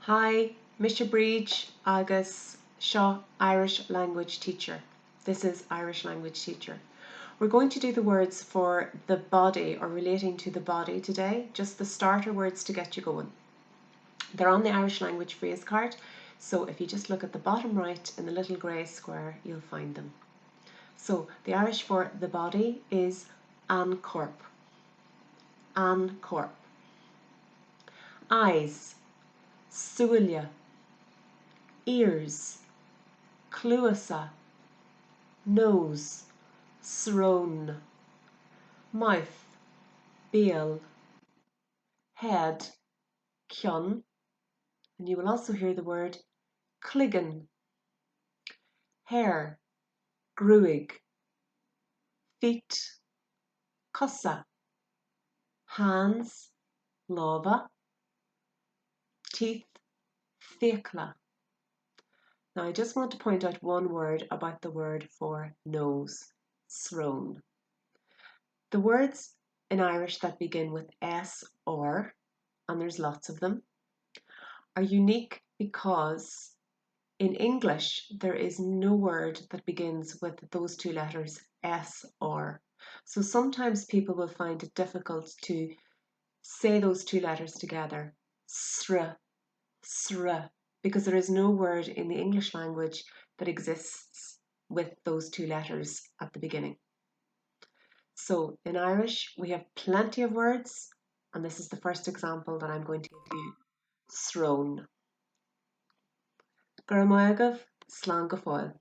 Hi, Mr. Breach agus Shaw Irish language teacher. This is Irish language teacher. We're going to do the words for the body or relating to the body today, just the starter words to get you going. They're on the Irish language phrase card, so if you just look at the bottom right in the little grey square, you'll find them. So the Irish for the body is an corp. An corp. Eyes, sualia. Ears, cluasa. Nose, srone. Mouth, beal. Head, cion. And you will also hear the word cligan. Hair, gruig. Feet, cossa. Hands, lava. Teeth, fécla. Now I just want to point out one word about the word for nose, srone. The words in Irish that begin with S or, and there's lots of them, are unique because in English there is no word that begins with those two letters S or. So sometimes people will find it difficult to say those two letters together, sr, sr, because there is no word in the English language that exists with those two letters at the beginning. So in Irish, we have plenty of words, and this is the first example that I'm going to give you. Srone. Guramaigov, slán go fóill.